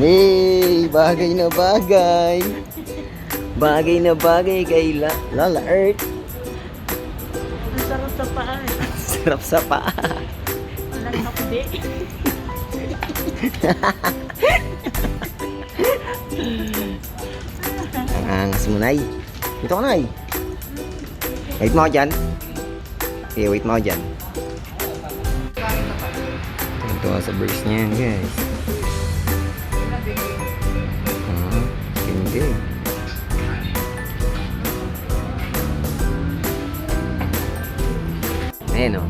Hey, bagay na bagay. Bagay na bagay kay Lola Earth. Ang sarap sa paa. Sarap sa paa. Walang makdi. Ang angas mo, Nay. Dito ka, Nay. Wait mo ako dyan. Okay, wait mo ako dyan. Ito sa burst niya yan, guys. Hindi. Ayan o.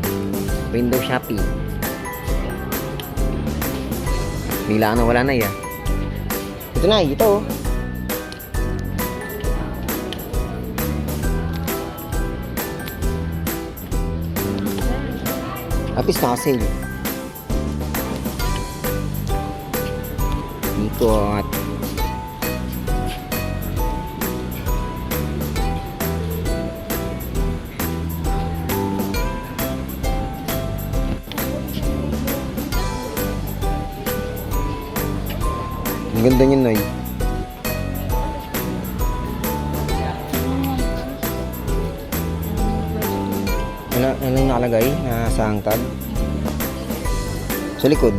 Window shopping. Bigla ka na wala na ya. Ito na, ito o. Apis naka-sale. Ikot. Ang ganda niyan, Noy. Ano yung nakalagay na sa hangtag? Sa likod.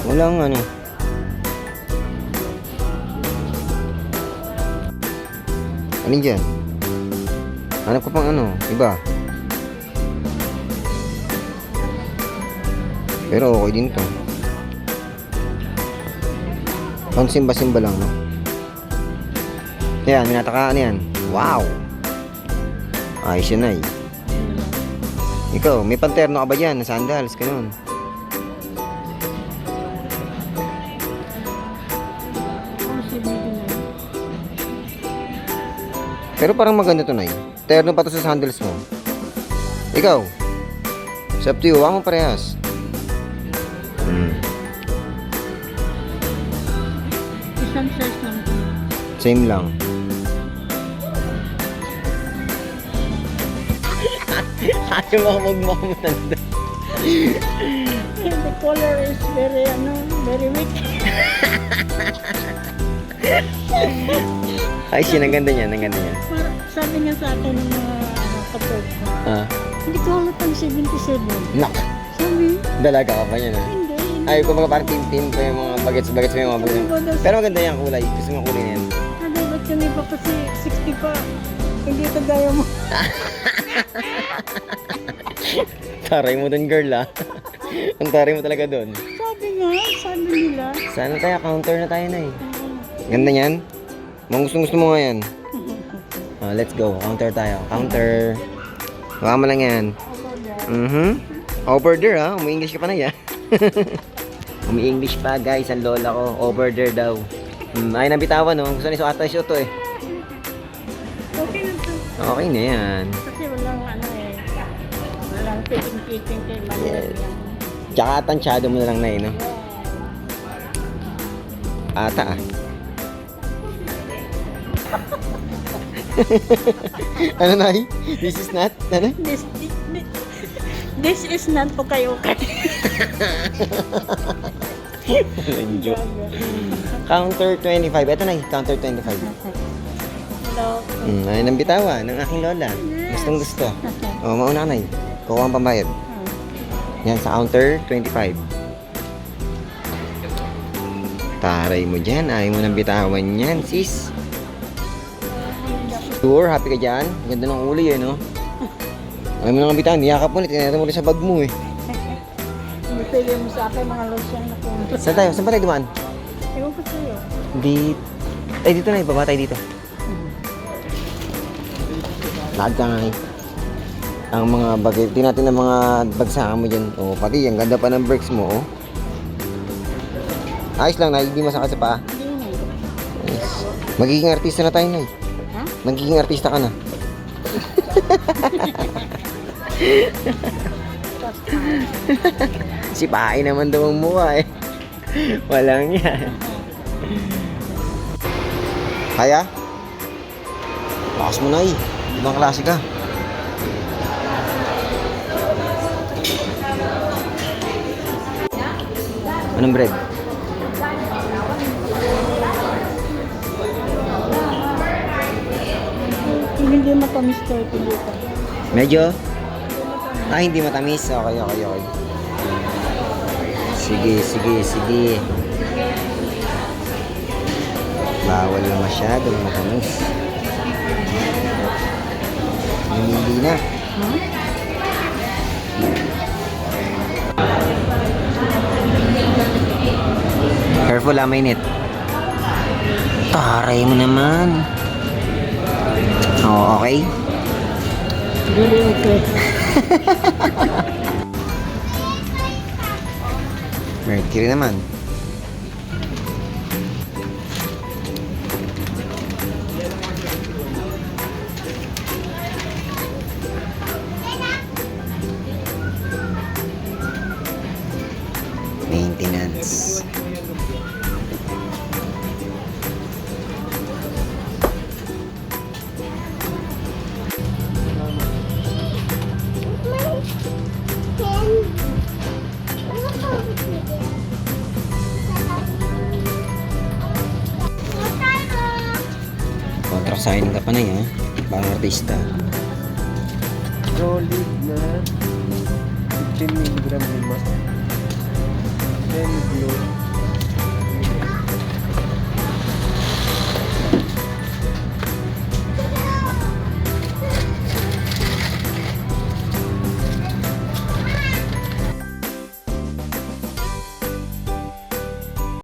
Walang ano. Ano dyan? Hanap ko pang ano, iba. Pero okay din to. Pang simba-simba lang, no? Yan, minatakaan yan. Wow! Ayos yun, Nay. Ikaw, may panterno ka ba dyan na sandals? Ganun. Pero parang maganda to, Nay. Terno pa to sa sandals mo. Ikaw, it's up to you. Huwag mo parehas. Isang size lang. Same lang. Ayaw mo magmakamanda. The color is very, very weak. Ay, siya, ang ganda niya, ang ganda niya. Sabi nga sa akin ng mga kapag ko, hindi ko halatang 77. Nak! Sabi, Dalaga ka pa niya, na? hindi. Ay, kumbaga parang team-team pa yung mga bagets-bagets pa yung mga bagets. Pero maganda yung kulay. Gusto mo kulay na yan. Sabi, ba't yung iba kasi 60 pa? Hindi ito gaya mo. Taray mo dun, girl, ah. Ang taray mo talaga dun. Sabi nila. Sana tayo, counter na tayo na eh. Ganda yan. Mga gusto mo nga yan. Let's go, counter tayo. Counter. Baka mo lang yan. Over there, ha? Umi-English ka pa na yan. Umi-English pa, guys. Ang lola ko. Over there daw. Ay, nabitawan, no? Gusto ni Suata siya to eh. Okay na to. Okay na yan. Kasi walang walang fitting kay Manuel Yes. yan. Tsaka tansyado mo na lang na eh, no? Ata, ah. Ano, Nay? This is not? Ano? This is not okay. Joke. Counter 25. Ito na, counter 25. Hello. Ay, nang bitawan ng aking lola. Gustong gusto. O, mauna ka, Nay. Kuha ang pambayad. Yan, sa counter 25. Taray mo dyan. Ayaw mo nang bitawan yan, sis. Sure, happy ka dyan? Ganda ng uli eh, no? Ayaw mo nang bitawan. Niyakap mo ulit. Tinatang mo rin sa bag mo eh. Hindi pwede mo sa akin mga lotion na kung... Saan tayo? Saan ba tayo dumaan? Ewan ko sa'yo. Ay, dito na. Ibaba tayo dito. Lakad ka nga eh. Ang mga bagay. Tingnan natin ang mga bagsakan mo dyan. Oh, pati ang ganda pa ng breaks mo, oh. Ayos lang, Nay. Hindi masakit sa paa. Hindi na. Yes. Magiging artista na tayo, Nay. Ha? Magiging artista ka na. Si Pai naman daw ang mukha eh. Walang yan. Kaya? Lakas mo, Nay. Ibang klase ka. Anong bread? Hindi matamis to ito dito. Medyo? Hindi matamis. Okay. Sige. Bawal na masyadong matamis. Hindi na. Huh? Careful mainit. Taray mo naman. Oo, okay? Really okay. Mercury naman. Maintenance. Contract signing ka pa na yan, parang artista. Solid na 15 mg limas. Then blue.